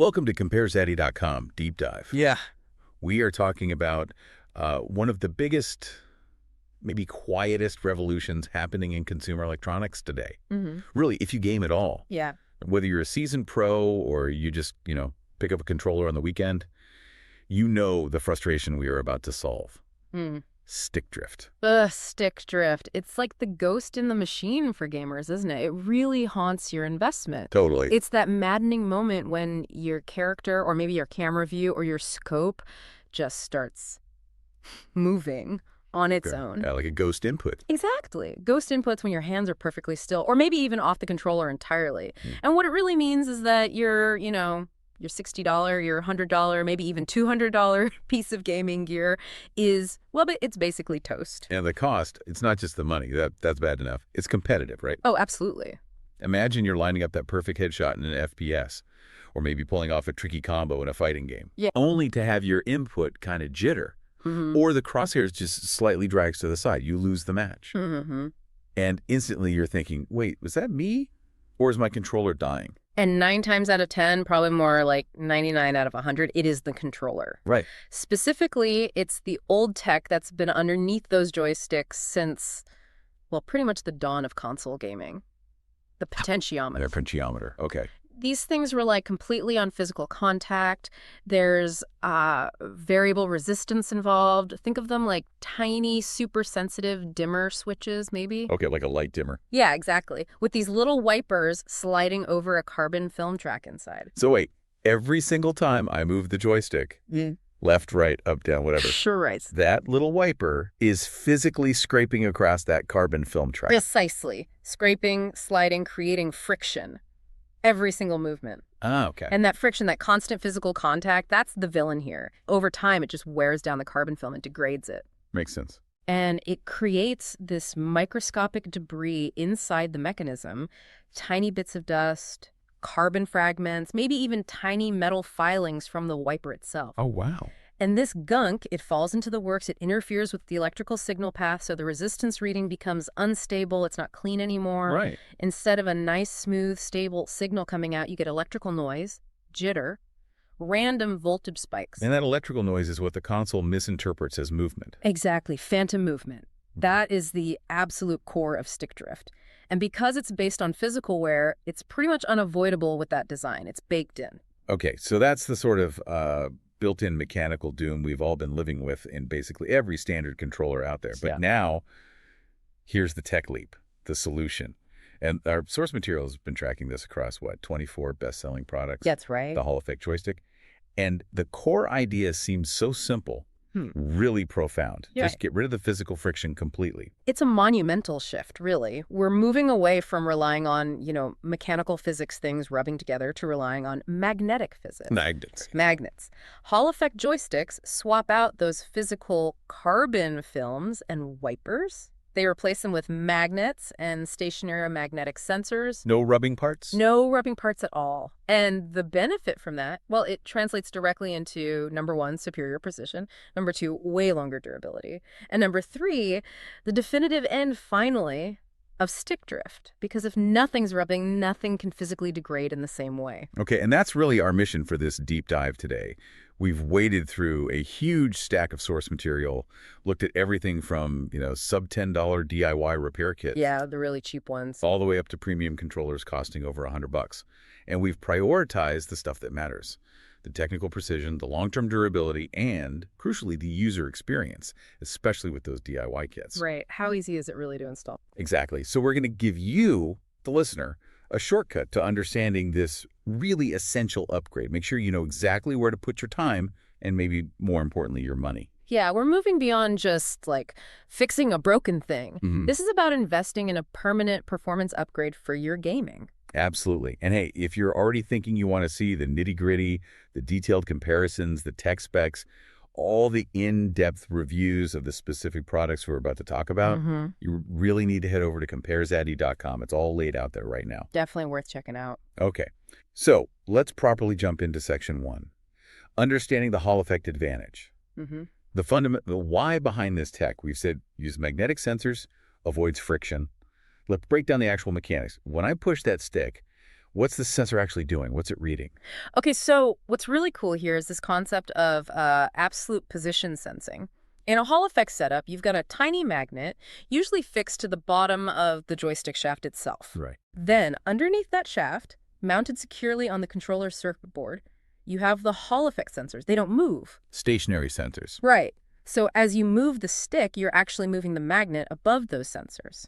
Welcome to CompareZaddy.com Deep Dive. Yeah. We are talking about one of the biggest, maybe quietest revolutions happening in consumer electronics today. Really, if you game at all. Yeah. Whether you're a seasoned pro or you just, pick up a controller on the weekend, you know the frustration we are about to solve. Stick drift. Stick drift. It's like the ghost in the machine for gamers, isn't it? It really haunts your investment. Totally. It's that maddening moment when your character or maybe your camera view or your scope just starts moving on its own. Yeah, like a ghost input. Exactly. Ghost inputs when your hands are perfectly still or maybe even off the controller entirely. And what it really means is that your $60, your $100, maybe even $200 piece of gaming gear is, well, it's basically toast. And the cost, it's not just the money. That's bad enough. It's competitive, right? Oh, absolutely. Imagine you're lining up that perfect headshot in an FPS, or maybe pulling off a tricky combo in a fighting game, only to have your input kind of jitter, or the crosshairs just slightly drags to the side. You lose the match. And instantly you're thinking, wait, was that me? Or is my controller dying? And 9 times out of 10, probably more like 99 out of 100, it is the controller. Right. Specifically, it's the old tech that's been underneath those joysticks since, well, pretty much the dawn of console gaming. The potentiometer. Their potentiometer. Okay. These things rely completely on physical contact. There's variable resistance involved. Think of them like tiny, super sensitive dimmer switches, maybe. Okay, like a light dimmer. Yeah, exactly. With these little wipers sliding over a carbon film track inside. So wait, every single time I move the joystick, left, right, up, down, whatever. Sure, right. That little wiper is physically scraping across that carbon film track. Precisely. Scraping, sliding, creating friction. Every single movement. Ah, okay. And that friction, that constant physical contact, that's the villain here. Over time, it just wears down the carbon film and degrades it. Makes sense. And it creates this microscopic debris inside the mechanism, tiny bits of dust, carbon fragments, maybe even tiny metal filings from the wiper itself. Oh, wow. And this gunk, it falls into the works, it interferes with the electrical signal path, so the resistance reading becomes unstable, it's not clean anymore. Right. Instead of a nice, smooth, stable signal coming out, you get electrical noise, jitter, random voltage spikes. And that electrical noise is what the console misinterprets as movement. Exactly, phantom movement. That is the absolute core of stick drift. And because it's based on physical wear, it's pretty much unavoidable with that design. It's baked in. Okay, so that's the sort of built-in mechanical doom we've all been living with in basically every standard controller out there. But now, here's the tech leap, the solution. And our source material has been tracking this across, 24 best-selling products? That's right. The Hall Effect joystick. And the core idea seems so simple, really profound. Yeah. Just get rid of the physical friction completely. It's a monumental shift, really. We're moving away from relying on, mechanical physics things rubbing together to relying on magnetic physics. Magnets. Hall effect joysticks swap out those physical carbon films and wipers. They replace them with magnets and stationary magnetic sensors. No rubbing parts? No rubbing parts at all. And the benefit from that, well, it translates directly into, number 1, superior precision. Number 2, way longer durability. And number 3, the definitive end, finally, of stick drift. Because if nothing's rubbing, nothing can physically degrade in the same way. Okay, and that's really our mission for this deep dive today. We've waded through a huge stack of source material, looked at everything from, sub $10 DIY repair kits. Yeah, the really cheap ones. All the way up to premium controllers costing over $100. And we've prioritized the stuff that matters. The technical precision, the long-term durability, and, crucially, the user experience, especially with those DIY kits. Right. How easy is it really to install? Exactly. So we're going to give you, the listener, a shortcut to understanding this really essential upgrade. Make sure you know exactly where to put your time and maybe more importantly, your money. Yeah, we're moving beyond just like fixing a broken thing. This is about investing in a permanent performance upgrade for your gaming. Absolutely. And hey, if you're already thinking you want to see the nitty-gritty, the detailed comparisons, the tech specs, all the in-depth reviews of the specific products we're about to talk about, you really need to head over to CompareZaddy.com. It's all laid out there right now. Definitely worth checking out. Okay, so let's properly jump into section 1. Understanding the Hall effect advantage. The why behind this tech. We've said use magnetic sensors, avoids friction. Let's break down the actual mechanics. When I push that stick, What's the sensor actually doing? What's it reading? Okay, so what's really cool here is this concept of absolute position sensing. In a Hall effect setup, you've got a tiny magnet, usually fixed to the bottom of the joystick shaft itself. Right. Then, underneath that shaft, mounted securely on the controller's circuit board, you have the Hall effect sensors. They don't move. Stationary sensors. Right. So as you move the stick, you're actually moving the magnet above those sensors.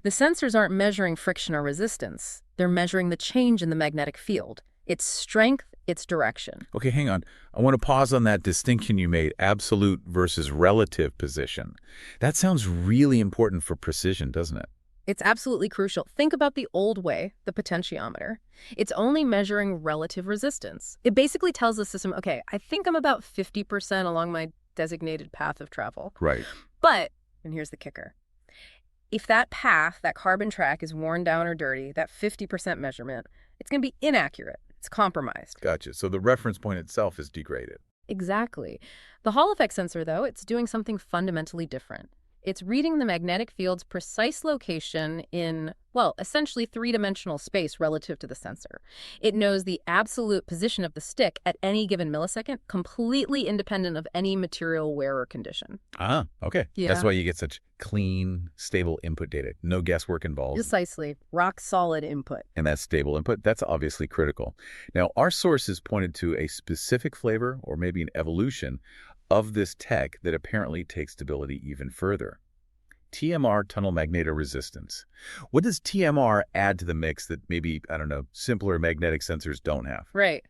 The sensors aren't measuring friction or resistance. They're measuring the change in the magnetic field, its strength, its direction. Okay, hang on. I want to pause on that distinction you made, absolute versus relative position. That sounds really important for precision, doesn't it? It's absolutely crucial. Think about the old way, the potentiometer. It's only measuring relative resistance. It basically tells the system, okay, I think I'm about 50% along my designated path of travel. Right. But, and here's the kicker, if that path, that carbon track is worn down or dirty, that 50% measurement, it's going to be inaccurate. It's compromised. Gotcha. So the reference point itself is degraded. Exactly. The Hall effect sensor, though, it's doing something fundamentally different. It's reading the magnetic field's precise location in, well, essentially three-dimensional space relative to the sensor. It knows the absolute position of the stick at any given millisecond, completely independent of any material wear or condition. Ah, okay. Yeah. That's why you get such clean, stable input data. No guesswork involved. Precisely. Rock-solid input. And that stable input, that's obviously critical. Now, our sources pointed to a specific flavor or maybe an evolution of this tech that apparently takes stability even further. TMR, tunnel magnetoresistance. What does TMR add to the mix that maybe, I don't know, simpler magnetic sensors don't have? Right.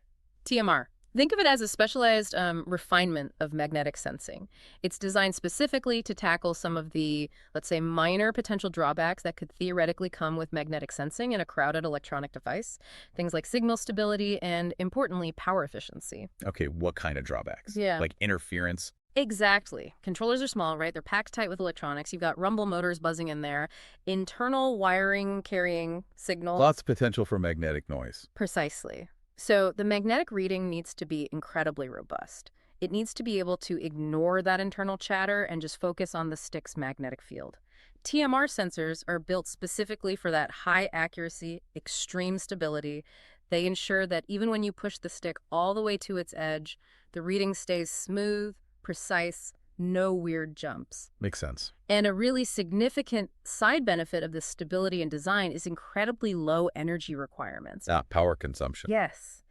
TMR. Think of it as a specialized refinement of magnetic sensing. It's designed specifically to tackle some of the, let's say, minor potential drawbacks that could theoretically come with magnetic sensing in a crowded electronic device. Things like signal stability and, importantly, power efficiency. Okay, what kind of drawbacks? Yeah. Like interference? Exactly. Controllers are small, right? They're packed tight with electronics. You've got rumble motors buzzing in there, internal wiring carrying signal. Lots of potential for magnetic noise. Precisely. So the magnetic reading needs to be incredibly robust. It needs to be able to ignore that internal chatter and just focus on the stick's magnetic field. TMR sensors are built specifically for that high accuracy, extreme stability. They ensure that even when you push the stick all the way to its edge, the reading stays smooth, precise, no weird jumps. Makes sense. And a really significant side benefit of this stability and design is incredibly low energy requirements. Power consumption. Yes.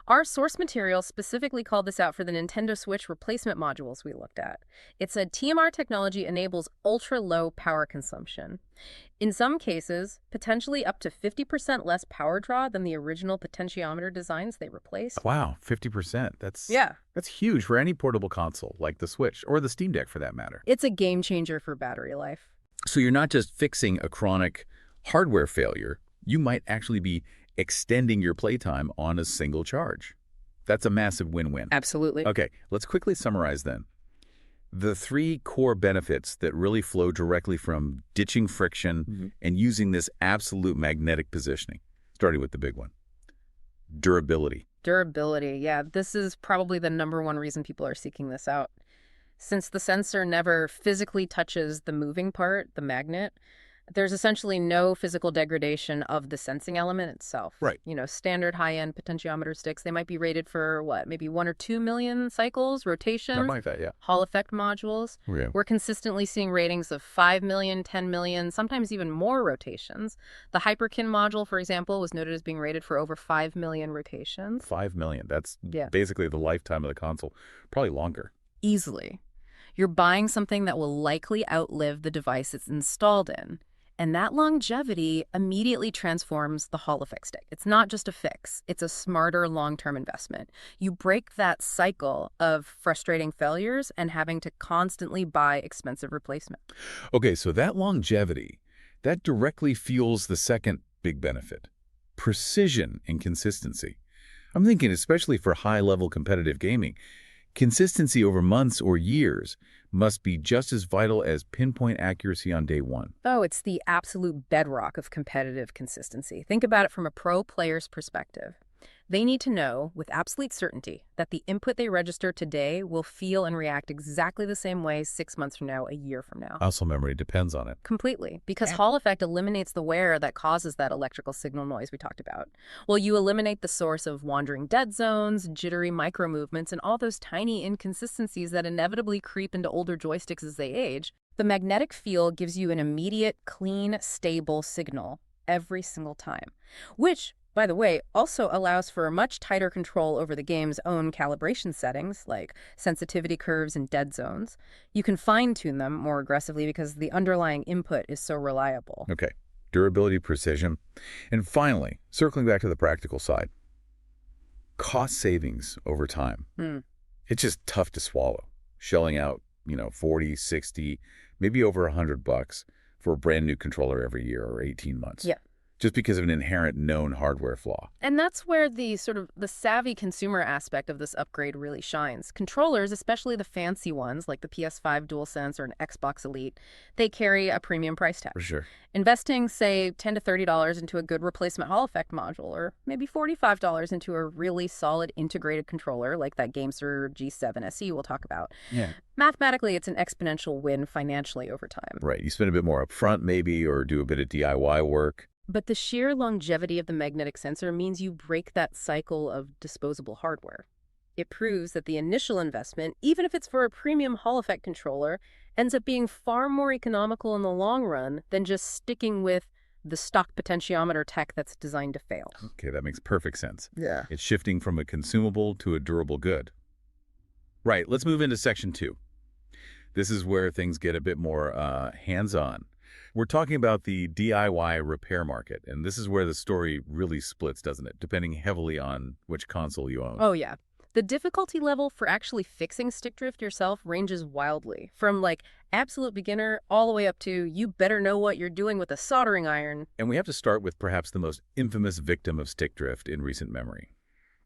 Our source material specifically called this out for the Nintendo Switch replacement modules we looked at. It said TMR technology enables ultra-low power consumption. In some cases, potentially up to 50% less power draw than the original potentiometer designs they replaced. Wow, 50%. That's huge for any portable console, like the Switch, or the Steam Deck for that matter. It's a game changer for battery life. So you're not just fixing a chronic hardware failure, you might actually be extending your playtime on a single charge. That's a massive win-win. Absolutely. Okay, let's quickly summarize then. The three core benefits that really flow directly from ditching friction and using this absolute magnetic positioning, starting with the big one. Durability. Durability, yeah. This is probably the #1 reason people are seeking this out. Since the sensor never physically touches the moving part, the magnet, there's essentially no physical degradation of the sensing element itself. Right. You know, standard high-end potentiometer sticks, they might be rated for, what, maybe 1 or 2 million cycles, rotations? Something like that, yeah. Hall effect modules. Yeah. We're consistently seeing ratings of 5 million, 10 million, sometimes even more rotations. The Hyperkin module, for example, was noted as being rated for over 5 million rotations. 5 million. That's basically the lifetime of the console. Probably longer. Easily. You're buying something that will likely outlive the device it's installed in. And that longevity immediately transforms the Hall effect stick. It's not just a fix. It's a smarter long-term investment. You break that cycle of frustrating failures and having to constantly buy expensive replacement. Okay, so that longevity, that directly fuels the second big benefit, precision and consistency. I'm thinking especially for high-level competitive gaming, consistency over months or years must be just as vital as pinpoint accuracy on day one. Oh, it's the absolute bedrock of competitive consistency. Think about it from a pro player's perspective. They need to know with absolute certainty that the input they register today will feel and react exactly the same way 6 months from now, a year from now. Muscle memory depends on it. Completely, because Hall effect eliminates the wear that causes that electrical signal noise we talked about. Well, you eliminate the source of wandering dead zones, jittery micro movements, and all those tiny inconsistencies that inevitably creep into older joysticks as they age. The magnetic field gives you an immediate, clean, stable signal every single time, which, by the way, also allows for a much tighter control over the game's own calibration settings, like sensitivity curves and dead zones. You can fine-tune them more aggressively because the underlying input is so reliable. Okay, durability, precision. And finally, circling back to the practical side, cost savings over time. It's just tough to swallow. Shelling out, 40, 60, maybe over $100 for a brand new controller every year or 18 months. Yeah. Just because of an inherent known hardware flaw. And that's where the savvy consumer aspect of this upgrade really shines. Controllers, especially the fancy ones like the PS5 DualSense or an Xbox Elite, they carry a premium price tag. For sure. Investing, say, $10 to $30 into a good replacement Hall effect module, or maybe $45 into a really solid integrated controller like that GameSir G7 SE we'll talk about. Yeah. Mathematically, it's an exponential win financially over time. Right. You spend a bit more up front maybe, or do a bit of DIY work. But the sheer longevity of the magnetic sensor means you break that cycle of disposable hardware. It proves that the initial investment, even if it's for a premium Hall effect controller, ends up being far more economical in the long run than just sticking with the stock potentiometer tech that's designed to fail. Okay, that makes perfect sense. Yeah. It's shifting from a consumable to a durable good. Right, let's move into section 2. This is where things get a bit more hands-on. We're talking about the DIY repair market, and this is where the story really splits, doesn't it? Depending heavily on which console you own. Oh, yeah. The difficulty level for actually fixing stick drift yourself ranges wildly, from absolute beginner all the way up to you better know what you're doing with a soldering iron. And we have to start with perhaps the most infamous victim of stick drift in recent memory.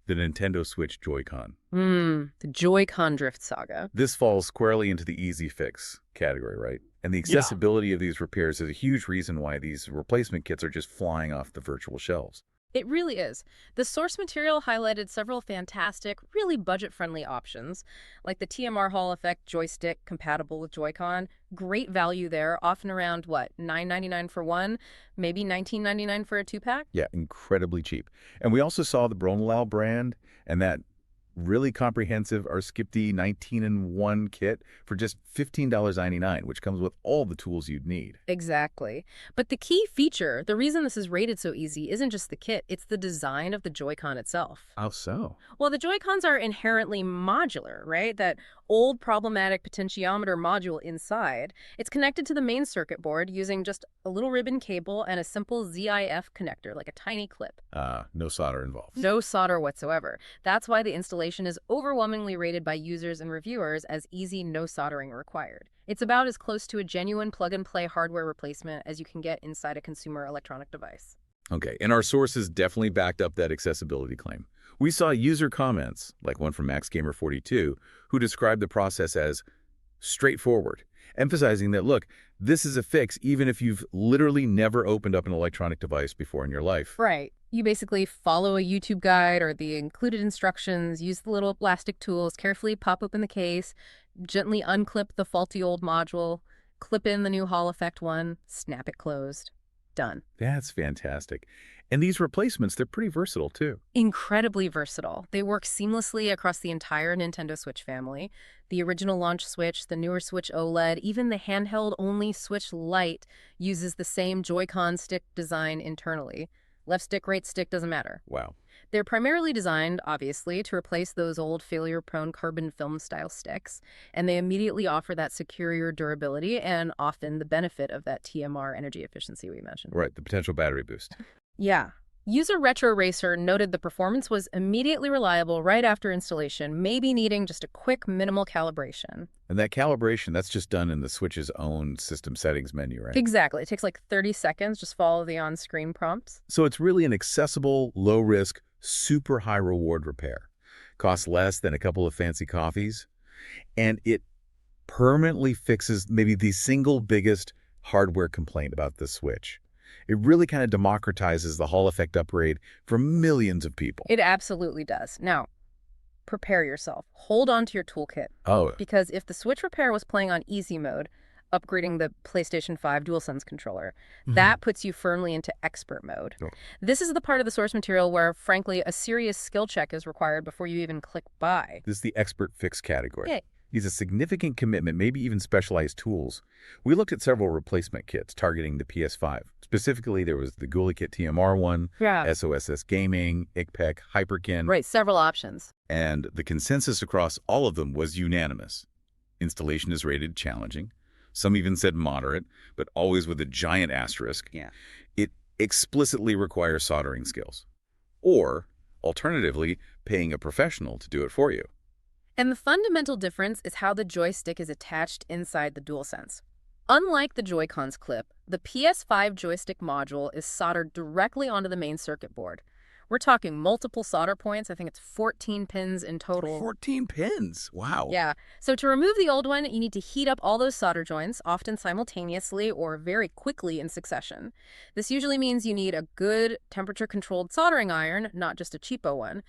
The Nintendo Switch Joy-Con. The Joy-Con drift saga. This falls squarely into the easy fix category, right? And the accessibility of these repairs is a huge reason why these replacement kits are just flying off the virtual shelves. It really is. The source material highlighted several fantastic, really budget-friendly options, like the TMR Hall effect joystick compatible with Joy-Con. Great value there, often around, $9.99 for one, maybe $19.99 for a 2-pack? Yeah, incredibly cheap. And we also saw the Bronalal brand and that really comprehensive Skipti 19-in-1 kit for just $15.99, which comes with all the tools you'd need. Exactly. But the key feature, the reason this is rated so easy, isn't just the kit, it's the design of the Joy-Con itself. How so? Well, the Joy-Cons are inherently modular, right? That old problematic potentiometer module inside. It's connected to the main circuit board using just a little ribbon cable and a simple ZIF connector, like a tiny clip. No solder involved. No solder whatsoever. That's why the installation is overwhelmingly rated by users and reviewers as easy, no soldering required. It's about as close to a genuine plug-and-play hardware replacement as you can get inside a consumer electronic device. Okay, and our sources definitely backed up that accessibility claim. We saw user comments, like one from MaxGamer42, who described the process as straightforward, emphasizing that, look, this is a fix even if you've literally never opened up an electronic device before in your life. Right. You basically follow a YouTube guide or the included instructions, use the little plastic tools, carefully pop open the case, gently unclip the faulty old module, clip in the new Hall effect one, snap it closed. Done. That's fantastic. And these replacements, they're pretty versatile, too. Incredibly versatile. They work seamlessly across the entire Nintendo Switch family. The original launch Switch, the newer Switch OLED, even the handheld-only Switch Lite uses the same Joy-Con stick design internally. Left stick, right stick, doesn't matter. Wow. They're primarily designed, obviously, to replace those old failure-prone carbon film-style sticks, and they immediately offer that superior durability and often the benefit of that TMR energy efficiency we mentioned. Right, the potential battery boost. Yeah. User Retro Racer noted the performance was immediately reliable right after installation, maybe needing just a quick minimal calibration. And that calibration, that's just done in the Switch's own system settings menu, right? Exactly. It takes 30 seconds. Just follow the on-screen prompts. So it's really an accessible, low-risk, super high-reward repair. Costs less than a couple of fancy coffees. And it permanently fixes maybe the single biggest hardware complaint about the Switch. It really kind of democratizes the Hall effect upgrade for millions of people. It absolutely does. Now, prepare yourself. Hold on to your toolkit. Oh. Because if the Switch repair was playing on easy mode, upgrading the PlayStation 5 DualSense controller, that puts you firmly into expert mode. Oh. This is the part of the source material where, frankly, a serious skill check is required before you even click buy. This is the expert fix category. Yeah. Needs a significant commitment, maybe even specialized tools. We looked at several replacement kits targeting the PS5. Specifically, there was the GuliKit TMR one, SOSS Gaming, ICPEC, Hyperkin. Right, several options. And the consensus across all of them was unanimous. Installation is rated challenging. Some even said moderate, but always with a giant asterisk. Yeah. It explicitly requires soldering skills. Or, alternatively, paying a professional to do it for you. And the fundamental difference is how the joystick is attached inside the DualSense. Unlike the Joy-Cons clip, the PS5 joystick module is soldered directly onto the main circuit board. We're talking multiple solder points. I think it's 14 pins in total. 14 pins? Wow. Yeah. So to remove the old one, you need to heat up all those solder joints, often simultaneously or very quickly in succession. This usually means you need a good temperature-controlled soldering iron, not just a cheapo one.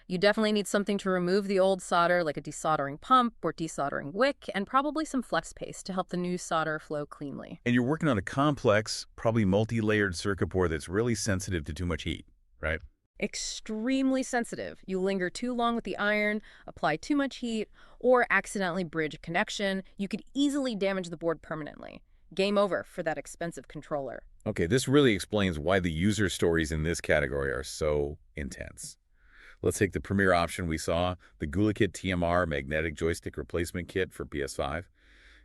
You definitely need something to remove the old solder, like a desoldering pump or desoldering wick, and probably some flex paste to help the new solder flow cleanly. And you're working on a complex, probably multi-layered circuit board that's really sensitive to too much heat, right? Extremely sensitive. You linger too long with the iron, apply too much heat, or accidentally bridge a connection, you could easily damage the board permanently. Game over for that expensive controller. Okay, this really explains why the user stories in this category are so intense. Let's take the premier option we saw, the GuliKit TMR magnetic joystick replacement kit for PS5.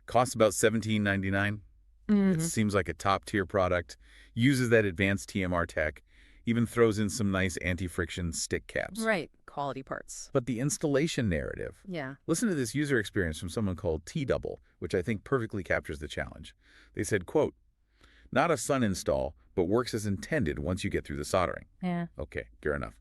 Costs about $17.99. It seems like a top-tier product, uses that advanced TMR tech, even throws in some nice anti-friction stick caps. Right, quality parts. But the installation narrative. Yeah. Listen to this user experience from someone called T-Double, which I think perfectly captures the challenge. They said, quote, "Not a sun install, but works as intended once you get through the soldering." Yeah. Okay, fair enough.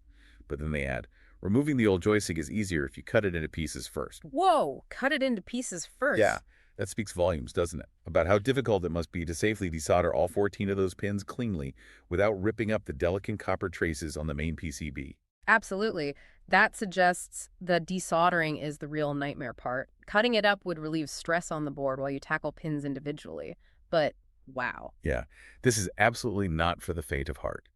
But then they add, "Removing the old joystick is easier if you cut it into pieces first." Whoa, cut it into pieces first. Yeah, that speaks volumes, doesn't it? About how difficult it must be to safely desolder all 14 of those pins cleanly without ripping up the delicate copper traces on the main PCB. Absolutely. That suggests the desoldering is the real nightmare part. Cutting it up would relieve stress on the board while you tackle pins individually. But wow. Yeah, this is absolutely not for the faint of heart.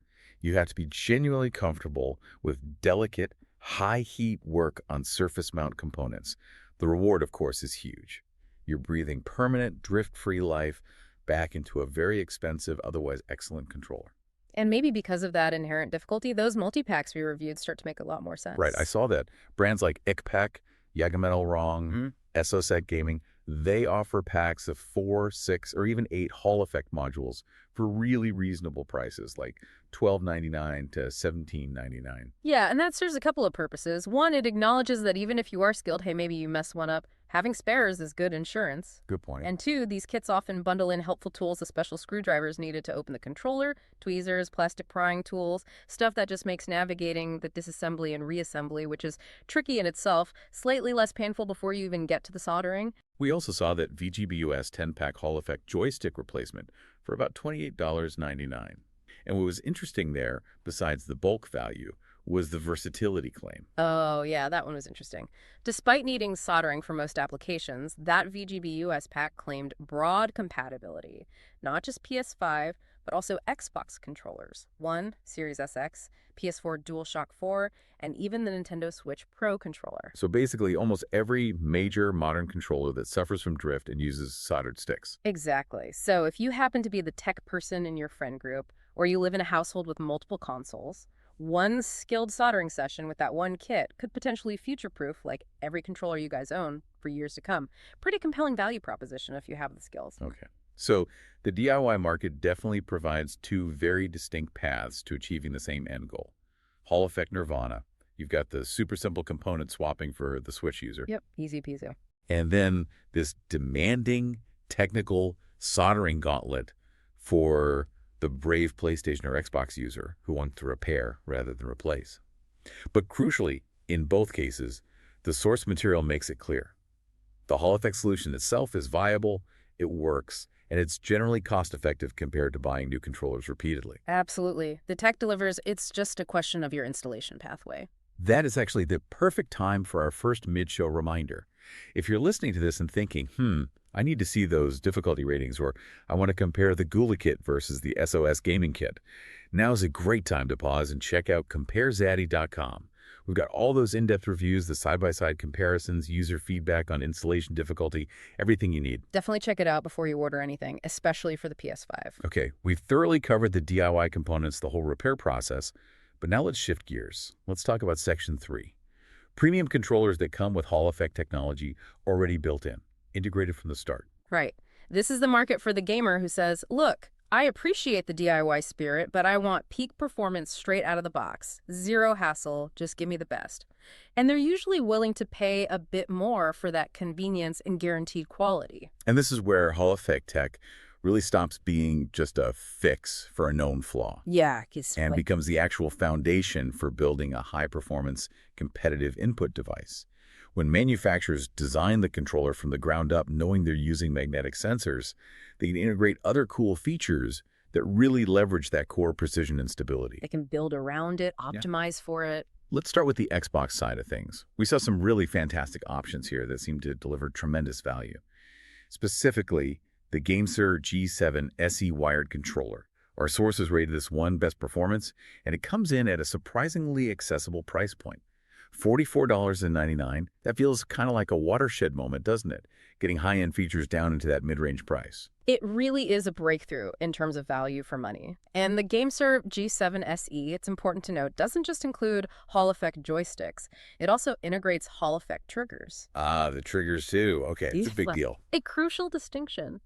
You have to be genuinely comfortable with delicate, high-heat work on surface mount components. The reward, of course, is huge. You're breathing permanent, drift-free life back into a very expensive, otherwise excellent controller. And maybe because of that inherent difficulty, those multi-packs we reviewed start to make a lot more sense. Right, I saw that. Brands like ICPEC, Yagametal Wrong, SOSS Gaming, they offer packs of 4, 6, or even 8 Hall effect modules for really reasonable prices, like $12.99 to $17.99. Yeah, and that serves a couple of purposes. One, it acknowledges that even if you are skilled, hey, maybe you mess one up, having spares is good insurance. Good point. And two, these kits often bundle in helpful tools, the special screwdrivers needed to open the controller, tweezers, plastic prying tools, stuff that just makes navigating the disassembly and reassembly, which is tricky in itself, slightly less painful before you even get to the soldering. We also saw that VGBUS 10-pack Hall effect joystick replacement for about $28.99. And what was interesting there, besides the bulk value, was the versatility claim. Oh, yeah, that one was interesting. Despite needing soldering for most applications, that VGBUS pack claimed broad compatibility, not just PS5, but also Xbox controllers, One, Series SX, PS4 DualShock 4, and even the Nintendo Switch Pro controller. So basically, almost every major modern controller that suffers from drift and uses soldered sticks. Exactly. So if you happen to be the tech person in your friend group, or you live in a household with multiple consoles, one skilled soldering session with that one kit could potentially future-proof like every controller you guys own for years to come. Pretty compelling value proposition if you have the skills. Okay. So the DIY market definitely provides two very distinct paths to achieving the same end goal. Hall effect nirvana. You've got the super simple component swapping for the Switch user. Yep, easy peasy. And then this demanding technical soldering gauntlet for the brave PlayStation or Xbox user who wants to repair rather than replace. But crucially, in both cases, the source material makes it clear. The Hall effect solution itself is viable, it works, and it's generally cost-effective compared to buying new controllers repeatedly. Absolutely. The tech delivers, it's just a question of your installation pathway. That is actually the perfect time for our first mid-show reminder. If you're listening to this and thinking, I need to see those difficulty ratings, or I want to compare the Gula kit versus the SOS gaming kit, now's a great time to pause and check out CompareZaddy.com. We've got all those in-depth reviews, the side-by-side comparisons, user feedback on installation difficulty, everything you need. Definitely check it out before you order anything, especially for the PS5. Okay, we've thoroughly covered the DIY components, the whole repair process, but now let's shift gears. Let's talk about Section 3. Premium controllers that come with Hall effect technology already built in, integrated from the start. Right. This is the market for the gamer who says, look, I appreciate the DIY spirit, but I want peak performance straight out of the box. Zero hassle, just give me the best. And they're usually willing to pay a bit more for that convenience and guaranteed quality. And this is where Hall effect tech really stops being just a fix for a known flaw. Yeah. And becomes the actual foundation for building a high-performance competitive input device. When manufacturers design the controller from the ground up, knowing they're using magnetic sensors, they can integrate other cool features that really leverage that core precision and stability. They can build around it, optimize for it. Let's start with the Xbox side of things. We saw some really fantastic options here that seem to deliver tremendous value. Specifically, the GameSir G7 SE wired controller. Our sources rated this one best performance, and it comes in at a surprisingly accessible price point. $44.99. That feels kind of like a watershed moment, doesn't it? Getting high-end features down into that mid-range price. It really is a breakthrough in terms of value for money. And the GameSir G7 SE, it's important to note, doesn't just include Hall effect joysticks. It also integrates Hall effect triggers. Ah, the triggers too. Okay, it's a big deal. A crucial distinction.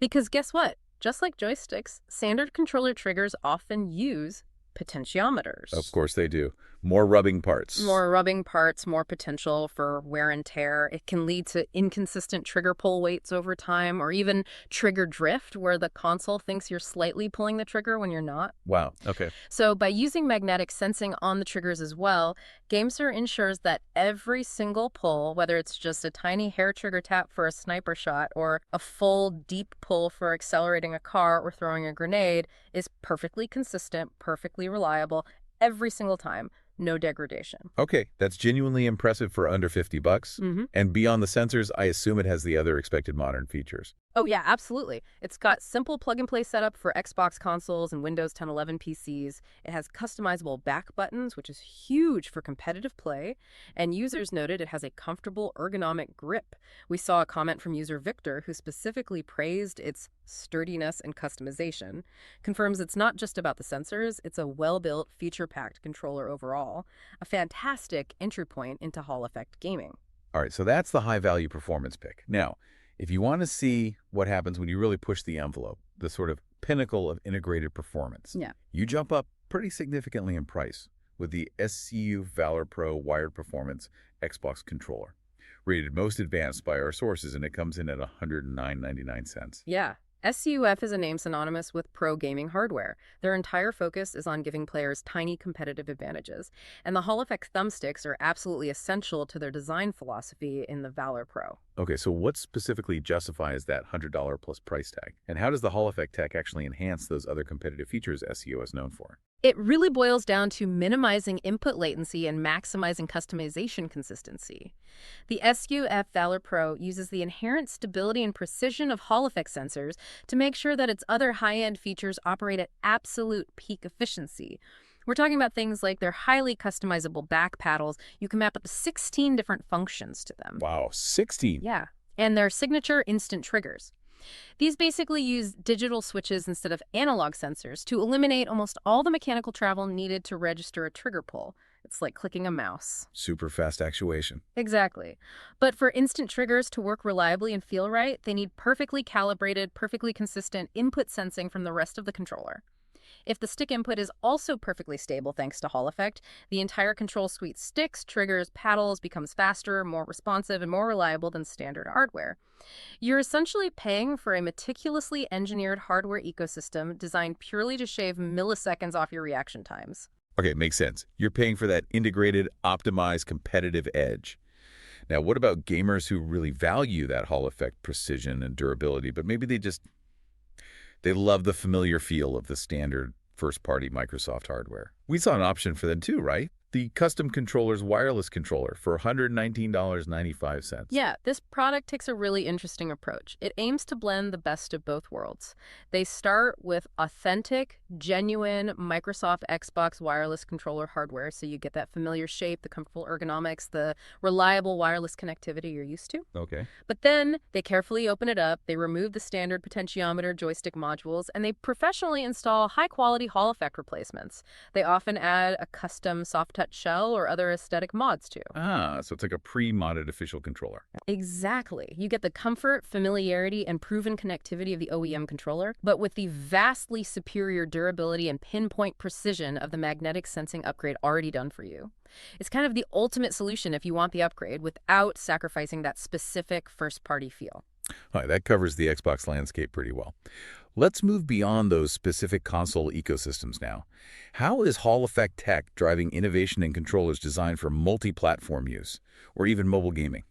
Because guess what? Just like joysticks, standard controller triggers often use potentiometers. Of course they do. More rubbing parts. More rubbing parts, more potential for wear and tear. It can lead to inconsistent trigger pull weights over time, or even trigger drift, where the console thinks you're slightly pulling the trigger when you're not. Wow, okay. So by using magnetic sensing on the triggers as well, GameSir ensures that every single pull, whether it's just a tiny hair trigger tap for a sniper shot or a full deep pull for accelerating a car or throwing a grenade, is perfectly consistent, perfectly reliable, every single time. No degradation. Okay, that's genuinely impressive for under $50. And beyond the sensors, I assume it has the other expected modern features. Oh, yeah, absolutely. It's got simple plug-and-play setup for Xbox consoles and Windows 10 11 PCs. It has customizable back buttons, which is huge for competitive play. And users noted it has a comfortable ergonomic grip. We saw a comment from user Victor who specifically praised its sturdiness and customization. Confirms it's not just about the sensors, it's a well-built, feature-packed controller overall. A fantastic entry point into Hall effect gaming. All right, so that's the high-value performance pick. Now, if you want to see what happens when you really push the envelope, the sort of pinnacle of integrated performance, you jump up pretty significantly in price with the SCU Valor Pro Wired Performance Xbox controller. Rated most advanced by our sources, and it comes in at $109.99. Yeah. SCUF is a name synonymous with pro gaming hardware. Their entire focus is on giving players tiny competitive advantages, and the Hall effect thumbsticks are absolutely essential to their design philosophy in the Valor Pro. Okay, so what specifically justifies that $100 plus price tag? And how does the Hall effect tech actually enhance those other competitive features SCU is known for? It really boils down to minimizing input latency and maximizing customization consistency. The SQF Valor Pro uses the inherent stability and precision of Hall effect sensors to make sure that its other high-end features operate at absolute peak efficiency. We're talking about things like their highly customizable back paddles. You can map up to 16 different functions to them. Wow, 16? Yeah, and their signature instant triggers. These basically use digital switches instead of analog sensors to eliminate almost all the mechanical travel needed to register a trigger pull. It's like clicking a mouse. Super fast actuation. Exactly. But for instant triggers to work reliably and feel right, they need perfectly calibrated, perfectly consistent input sensing from the rest of the controller. If the stick input is also perfectly stable thanks to Hall effect, the entire control suite sticks, triggers, paddles becomes faster, more responsive, and more reliable than standard hardware. You're essentially paying for a meticulously engineered hardware ecosystem designed purely to shave milliseconds off your reaction times. Okay, makes sense. You're paying for that integrated, optimized, competitive edge. Now, what about gamers who really value that Hall effect precision and durability, but maybe they just They love the familiar feel of the standard first-party Microsoft hardware. We saw an option for them too, right? The custom controller's wireless controller for $119.95. Yeah, this product takes a really interesting approach. It aims to blend the best of both worlds. They start with authentic, genuine Microsoft Xbox wireless controller hardware, so you get that familiar shape, the comfortable ergonomics, the reliable wireless connectivity you're used to. Okay. But then they carefully open it up, they remove the standard potentiometer joystick modules, and they professionally install high-quality Hall effect replacements. They often add a custom soft-touch shell or other aesthetic mods too. Ah, so it's like a pre-modded official controller. Exactly. You get the comfort, familiarity, and proven connectivity of the OEM controller, but with the vastly superior durability and pinpoint precision of the magnetic sensing upgrade already done for you. It's kind of the ultimate solution if you want the upgrade without sacrificing that specific first-party feel. All right, that covers the Xbox landscape pretty well. Let's move beyond those specific console ecosystems now. How is Hall effect tech driving innovation in controllers designed for multi-platform use, or even mobile gaming?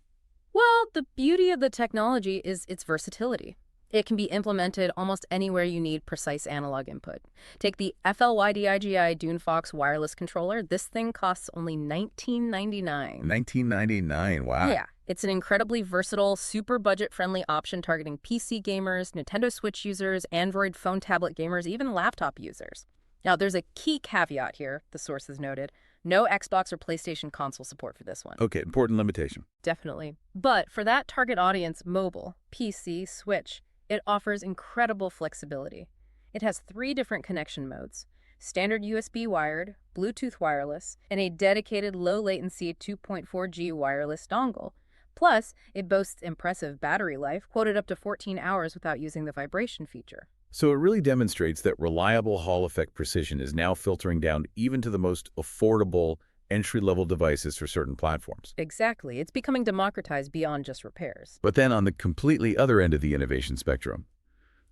Well, the beauty of the technology is its versatility. It can be implemented almost anywhere you need precise analog input. Take the FLYDIGI DuneFox wireless controller. This thing costs only $19.99. $19.99, wow. Yeah, it's an incredibly versatile, super budget-friendly option targeting PC gamers, Nintendo Switch users, Android phone tablet gamers, even laptop users. Now, there's a key caveat here, the source has noted. No Xbox or PlayStation console support for this one. Okay, important limitation. Definitely. But for that target audience, mobile, PC, Switch, it offers incredible flexibility. It has 3 different connection modes: standard USB wired, Bluetooth wireless, and a dedicated low-latency 2.4G wireless dongle. Plus, it boasts impressive battery life, quoted up to 14 hours without using the vibration feature. So it really demonstrates that reliable Hall effect precision is now filtering down even to the most affordable entry-level devices for certain platforms. Exactly. It's becoming democratized beyond just repairs. But then on the completely other end of the innovation spectrum,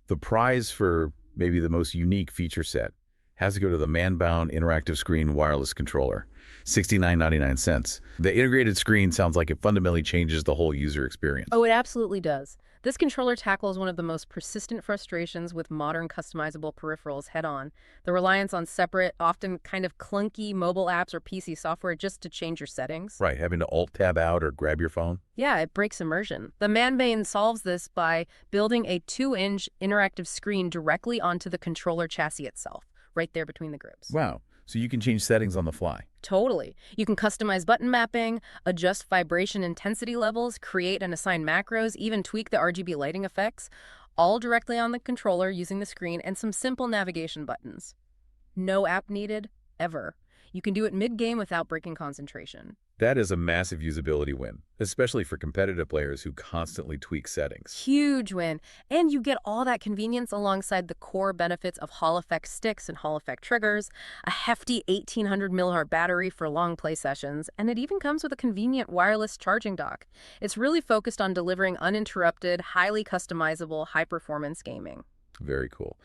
the prize for maybe the most unique feature set has to go to the man-bound interactive screen wireless controller, $69.99. The integrated screen sounds like it fundamentally changes the whole user experience. Oh, it absolutely does. This controller tackles one of the most persistent frustrations with modern customizable peripherals head-on: the reliance on separate, often kind of clunky mobile apps or PC software just to change your settings. Right, having to alt-tab out or grab your phone. Yeah, it breaks immersion. The Man-Bane solves this by building a 2-inch interactive screen directly onto the controller chassis itself, right there between the grips. Wow. So you can change settings on the fly. Totally. You can customize button mapping, adjust vibration intensity levels, create and assign macros, even tweak the RGB lighting effects, all directly on the controller using the screen and some simple navigation buttons. No app needed, ever. You can do it mid-game without breaking concentration. That is a massive usability win, especially for competitive players who constantly tweak settings. Huge win. And you get all that convenience alongside the core benefits of Hall effect sticks and Hall effect triggers, a hefty 1800 mAh battery for long play sessions, and it even comes with a convenient wireless charging dock. It's really focused on delivering uninterrupted, highly customizable, high-performance gaming. Very cool.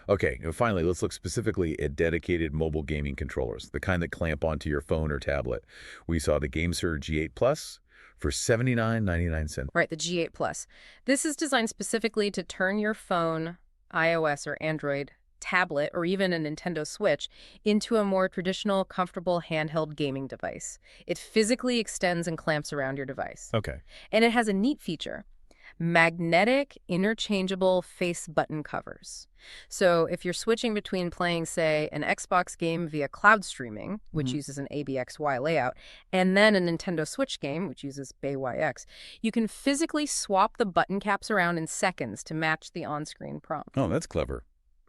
Okay, and finally, let's look specifically at dedicated mobile gaming controllers, the kind that clamp onto your phone or tablet. We saw the GameSir G8 Plus for $79.99. Right, the G8 Plus. This is designed specifically to turn your phone, iOS or Android, tablet, or even a Nintendo Switch into a more traditional, comfortable handheld gaming device. It physically extends and clamps around your device. Okay. And it has a neat feature: magnetic interchangeable face button covers. So if you're switching between playing, say, an Xbox game via cloud streaming, which uses an ABXY layout, and then a Nintendo Switch game, which uses BayYX, you can physically swap the button caps around in seconds to match the on-screen prompt. Oh, that's clever.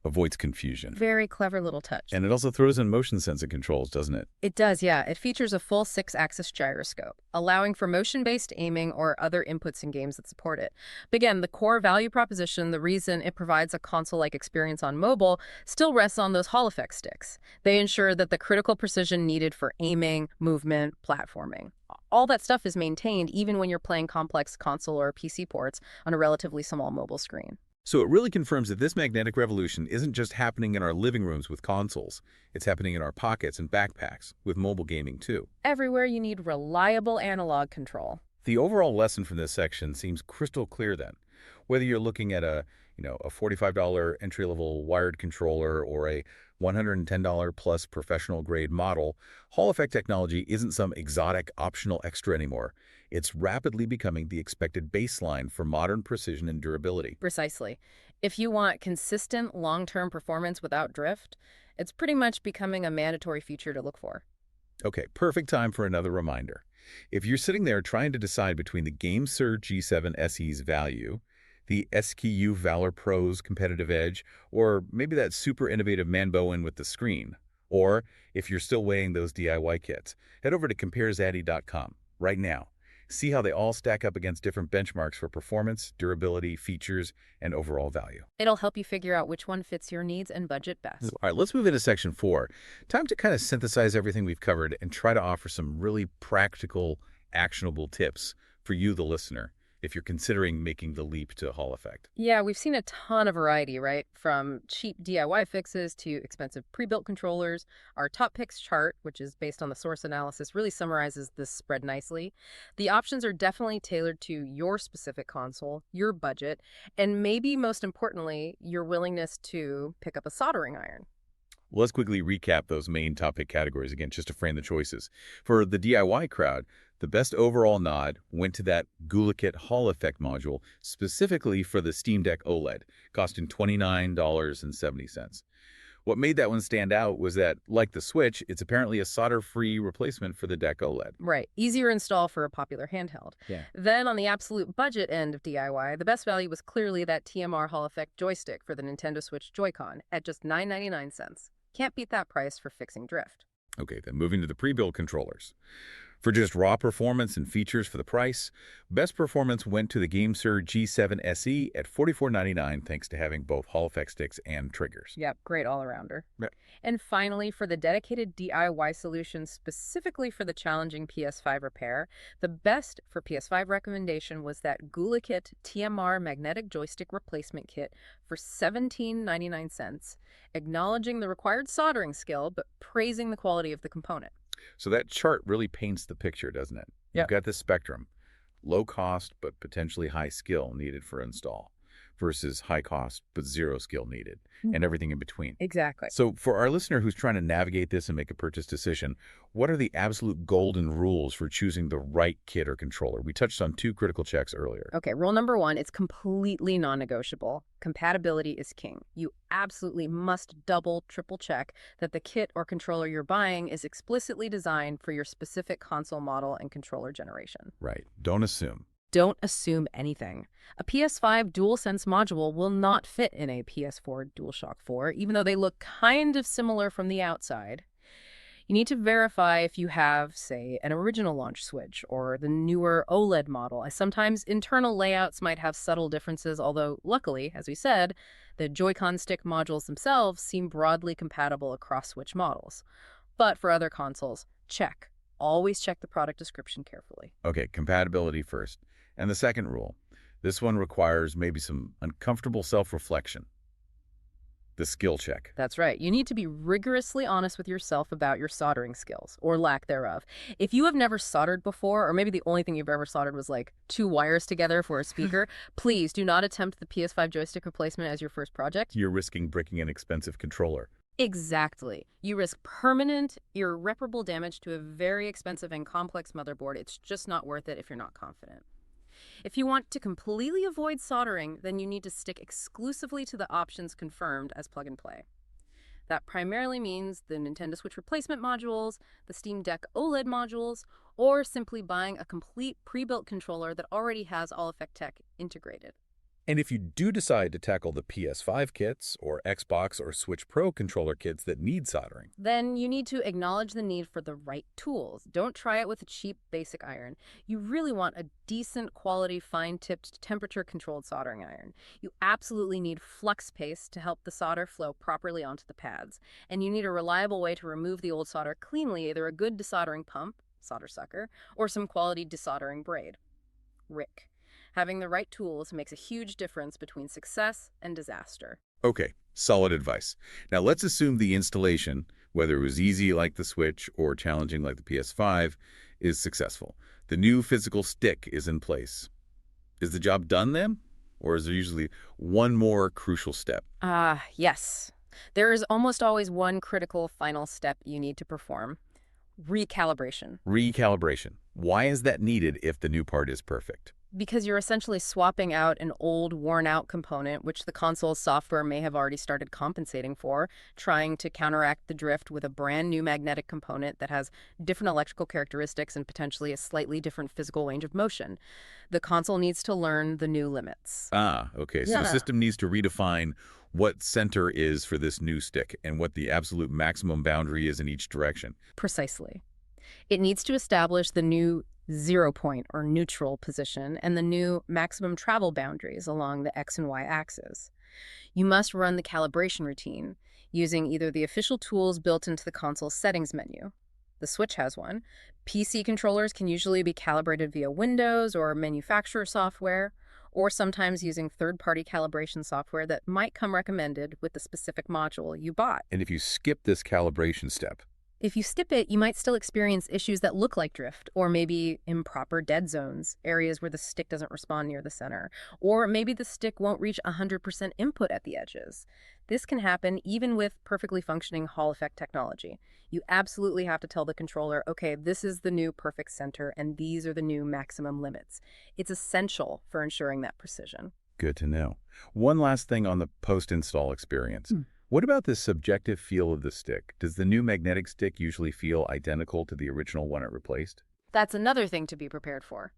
Avoids confusion. Very clever little touch. And it also throws in motion sensor controls, doesn't it? It does, yeah. It features a full 6-axis gyroscope, allowing for motion-based aiming or other inputs in games that support it. But again, the core value proposition, the reason it provides a console-like experience on mobile, still rests on those Hall effect sticks. They ensure that the critical precision needed for aiming, movement, platforming, all that stuff is maintained even when you're playing complex console or PC ports on a relatively small mobile screen. So it really confirms that this magnetic revolution isn't just happening in our living rooms with consoles. It's happening in our pockets and backpacks with mobile gaming too. Everywhere you need reliable analog control. The overall lesson from this section seems crystal clear then. Whether you're looking at a A $45 entry-level wired controller or a $110 plus professional-grade model, Hall effect technology isn't some exotic optional extra anymore. It's rapidly becoming the expected baseline for modern precision and durability. Precisely. If you want consistent long-term performance without drift, it's pretty much becoming a mandatory feature to look for. Okay, perfect time for another reminder. If you're sitting there trying to decide between the GameSir G7 SE's value, the SKU Valor Pro's competitive edge, or maybe that super innovative Manbowen with the screen, or if you're still weighing those DIY kits, head over to compareZaddy.com right now. See how they all stack up against different benchmarks for performance, durability, features, and overall value. It'll help you figure out which one fits your needs and budget best. All right, let's move into section 4. Time to kind of synthesize everything we've covered and try to offer some really practical, actionable tips for you, the listener, if you're considering making the leap to Hall effect. Yeah, we've seen a ton of variety, right? From cheap DIY fixes to expensive pre-built controllers. Our top picks chart, which is based on the source analysis, really summarizes this spread nicely. The options are definitely tailored to your specific console, your budget, and maybe most importantly, your willingness to pick up a soldering iron. Let's quickly recap those main top pick categories again, just to frame the choices. For the DIY crowd, the best overall nod went to that GulaKit Hall effect module, specifically for the Steam Deck OLED, costing $29.70. What made that one stand out was that, like the Switch, it's apparently a solder-free replacement for the Deck OLED. Right. Easier install for a popular handheld. Yeah. Then on the absolute budget end of DIY, the best value was clearly that TMR Hall effect joystick for the Nintendo Switch Joy-Con at just $9.99. Can't beat that price for fixing drift. Okay, then moving to the pre-built controllers. For just raw performance and features for the price, best performance went to the GameSir G7 SE at $44.99 thanks to having both Hall effect sticks and triggers. Yep, great all-arounder. Yep. And finally, for the dedicated DIY solution specifically for the challenging PS5 repair, the best for PS5 recommendation was that GulaKit TMR magnetic joystick replacement kit for $17.99, acknowledging the required soldering skill but praising the quality of the component. So that chart really paints the picture, doesn't it? Yeah. You've got this spectrum, low cost but potentially high skill needed for install versus high cost but zero skill needed, and everything in between. Exactly. So for our listener who's trying to navigate this and make a purchase decision, what are the absolute golden rules for choosing the right kit or controller? We touched on 2 critical checks earlier. Okay, rule number 1, it's completely non-negotiable. Compatibility is king. You absolutely must double, triple check that the kit or controller you're buying is explicitly designed for your specific console model and controller generation. Right. Don't assume. Don't assume anything. A PS5 DualSense module will not fit in a PS4 DualShock 4, even though they look kind of similar from the outside. You need to verify if you have, say, an original launch Switch or the newer OLED model, as sometimes internal layouts might have subtle differences, although luckily, as we said, the Joy-Con stick modules themselves seem broadly compatible across Switch models. But for other consoles, check. Always check the product description carefully. Okay, compatibility first. And the second rule, this one requires maybe some uncomfortable self-reflection. The skill check. That's right. You need to be rigorously honest with yourself about your soldering skills, or lack thereof. If you have never soldered before, or maybe the only thing you've ever soldered was like 2 wires together for a speaker, please do not attempt the PS5 joystick replacement as your first project. You're risking bricking an expensive controller. Exactly. You risk permanent, irreparable damage to a very expensive and complex motherboard. It's just not worth it if you're not confident. If you want to completely avoid soldering, then you need to stick exclusively to the options confirmed as plug-and-play. That primarily means the Nintendo Switch replacement modules, the Steam Deck OLED modules, or simply buying a complete pre-built controller that already has All Effect Tech integrated. And if you do decide to tackle the PS5 kits or Xbox or Switch Pro controller kits that need soldering, then you need to acknowledge the need for the right tools. Don't try it with a cheap basic iron. You really want a decent quality fine-tipped temperature-controlled soldering iron. You absolutely need flux paste to help the solder flow properly onto the pads. And you need a reliable way to remove the old solder cleanly, either a good desoldering pump, solder sucker, or some quality desoldering braid. Rick. Having the right tools makes a huge difference between success and disaster. Okay, solid advice. Now let's assume the installation, whether it was easy like the Switch or challenging like the PS5, is successful. The new physical stick is in place. Is the job done then? Or is there usually one more crucial step? Yes. There is almost always one critical final step you need to perform. Recalibration. Recalibration. Why is that needed if the new part is perfect? Because you're essentially swapping out an old, worn-out component, which the console's software may have already started compensating for, trying to counteract the drift with a brand new magnetic component that has different electrical characteristics and potentially a slightly different physical range of motion. The console needs to learn the new limits. Okay. So the system needs to redefine what center is for this new stick and what the absolute maximum boundary is in each direction. Precisely. It needs to establish the new 0 point or neutral position and the new maximum travel boundaries along the X and Y axis. You must run the calibration routine using either the official tools built into the console's settings menu. The Switch has one. PC controllers can usually be calibrated via Windows or manufacturer software, or sometimes using third-party calibration software that might come recommended with the specific module you bought. And if you skip this calibration step, if you skip it, you might still experience issues that look like drift, or maybe improper dead zones, areas where the stick doesn't respond near the center, or maybe the stick won't reach 100% input at the edges. This can happen even with perfectly functioning Hall effect technology. You absolutely have to tell the controller, okay, this is the new perfect center, and these are the new maximum limits. It's essential for ensuring that precision. Good to know. One last thing on the post-install experience. What about the subjective feel of the stick? Does the new magnetic stick usually feel identical to the original one it replaced? That's another thing to be prepared for.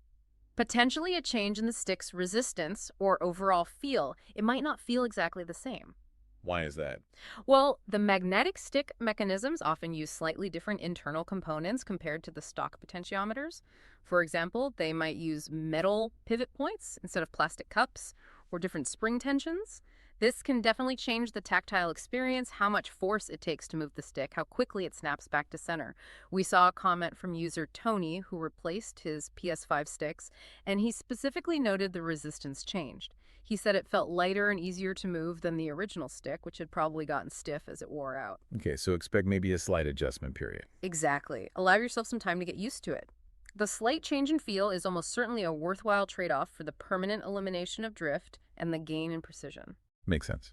Potentially a change in the stick's resistance or overall feel. It might not feel exactly the same. Why is that? Well, the magnetic stick mechanisms often use slightly different internal components compared to the stock potentiometers. For example, they might use metal pivot points instead of plastic cups, or different spring tensions. This can definitely change the tactile experience, how much force it takes to move the stick, how quickly it snaps back to center. We saw a comment from user Tony, who replaced his PS5 sticks, and he specifically noted the resistance changed. He said it felt lighter and easier to move than the original stick, which had probably gotten stiff as it wore out. Okay, so expect maybe a slight adjustment period. Exactly. Allow yourself some time to get used to it. The slight change in feel is almost certainly a worthwhile trade-off for the permanent elimination of drift and the gain in precision. Makes sense.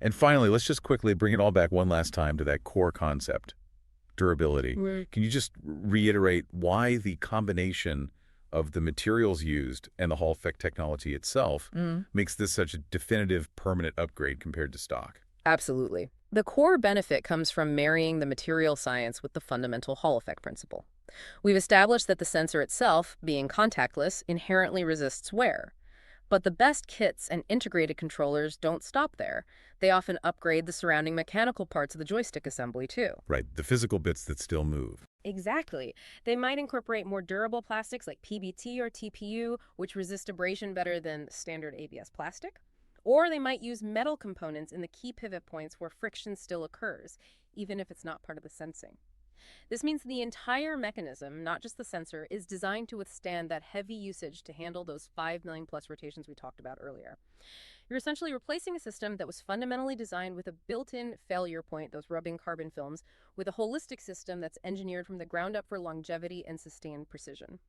And finally, let's just quickly bring it all back one last time to that core concept, durability. Can you just reiterate why the combination of the materials used and the Hall effect technology itself makes this such a definitive permanent upgrade compared to stock? Absolutely. The core benefit comes from marrying the material science with the fundamental Hall effect principle. We've established that the sensor itself, being contactless, inherently resists wear. But the best kits and integrated controllers don't stop there. They often upgrade the surrounding mechanical parts of the joystick assembly, too. Right, the physical bits that still move. Exactly. They might incorporate more durable plastics like PBT or TPU, which resist abrasion better than standard ABS plastic. Or they might use metal components in the key pivot points where friction still occurs, even if it's not part of the sensing. This means the entire mechanism, not just the sensor, is designed to withstand that heavy usage to handle those 5 million plus rotations we talked about earlier. You're essentially replacing a system that was fundamentally designed with a built-in failure point, those rubbing carbon films, with a holistic system that's engineered from the ground up for longevity and sustained precision.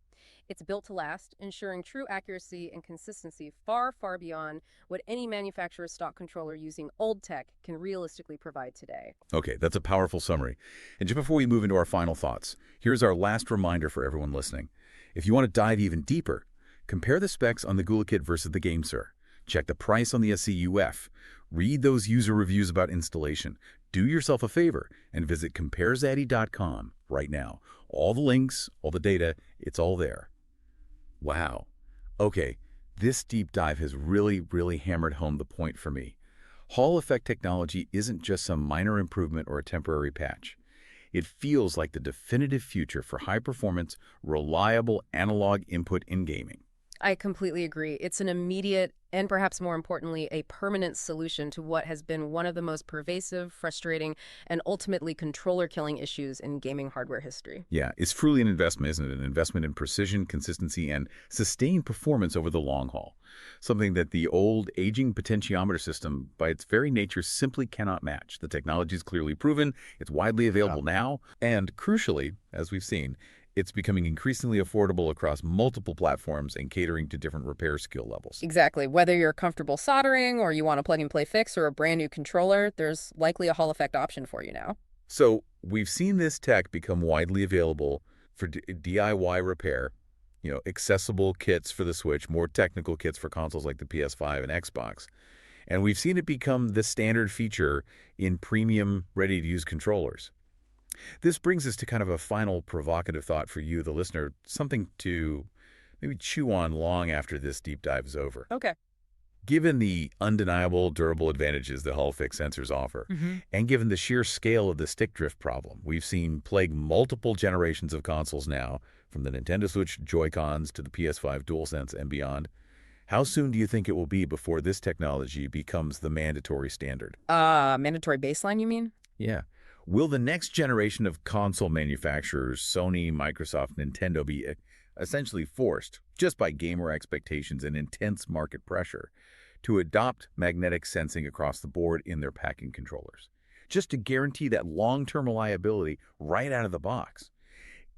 It's built to last, ensuring true accuracy and consistency far, far beyond what any manufacturer's stock controller using old tech can realistically provide today. Okay, that's a powerful summary. And just before we move into our final thoughts, here's our last reminder for everyone listening. If you want to dive even deeper, compare the specs on the Gula Kit versus the GameSir. Check the price on the SCUF. Read those user reviews about installation. Do yourself a favor and visit compareZaddy.com right now. All the links, all the data, it's all there. Wow. Okay, this deep dive has really hammered home the point for me. Hall effect technology isn't just some minor improvement or a temporary patch. It feels like the definitive future for high-performance, reliable analog input in gaming. I completely agree. It's an immediate and perhaps more importantly, a permanent solution to what has been one of the most pervasive, frustrating, and ultimately controller-killing issues in gaming hardware history. Yeah, it's truly an investment, isn't it? An investment in precision, consistency, and sustained performance over the long haul. Something that the old, aging potentiometer system, by its very nature, simply cannot match. The technology is clearly proven, it's widely available now, and crucially, as we've seen, It's becoming increasingly affordable across multiple platforms and catering to different repair skill levels. Exactly. Whether you're comfortable soldering or you want a plug-and-play fix or a brand new controller, there's likely a Hall effect option for you now. So we've seen this tech become widely available for DIY repair, accessible kits for the Switch, more technical kits for consoles like the PS5 and Xbox. And we've seen it become the standard feature in premium, ready-to-use controllers. This brings us to kind of a final provocative thought for you, the listener, something to maybe chew on long after this deep dive is over. Okay. Given the undeniable durable advantages that Hall effect sensors offer, and given the sheer scale of the stick drift problem we've seen plague multiple generations of consoles now, from the Nintendo Switch Joy-Cons to the PS5 DualSense and beyond, how soon do you think it will be before this technology becomes the mandatory standard? Mandatory baseline, you mean? Yeah. Will the next generation of console manufacturers, Sony, Microsoft, Nintendo, be essentially forced, just by gamer expectations and intense market pressure, to adopt magnetic sensing across the board in their packing controllers, just to guarantee that long-term reliability right out of the box?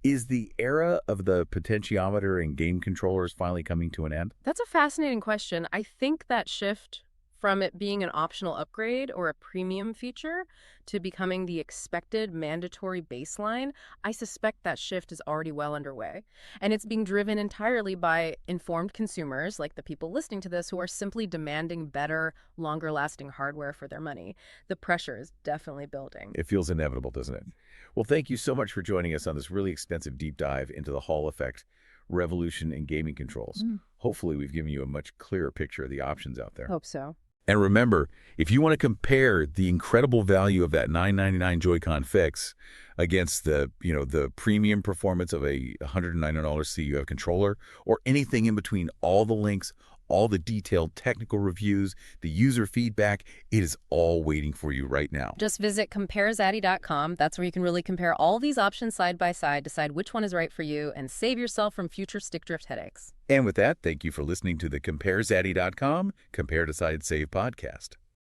Is the era of the potentiometer in game controllers finally coming to an end? That's a fascinating question. I think that shift from it being an optional upgrade or a premium feature to becoming the expected mandatory baseline, I suspect that shift is already well underway. And it's being driven entirely by informed consumers, like the people listening to this, who are simply demanding better, longer-lasting hardware for their money. The pressure is definitely building. It feels inevitable, doesn't it? Well, thank you so much for joining us on this really extensive deep dive into the Hall effect revolution in gaming controls. Hopefully, we've given you a much clearer picture of the options out there. Hope so. And remember, if you want to compare the incredible value of that $999 Joy-Con fix against the premium performance of a $190 CUF controller, or anything in between, all the links, all the detailed technical reviews, the user feedback, it is all waiting for you right now. Just visit compareZaddy.com. That's where you can really compare all these options side by side, decide which one is right for you, and save yourself from future stick drift headaches. And with that, thank you for listening to the compareZaddy.com Compare, Decide, Save podcast.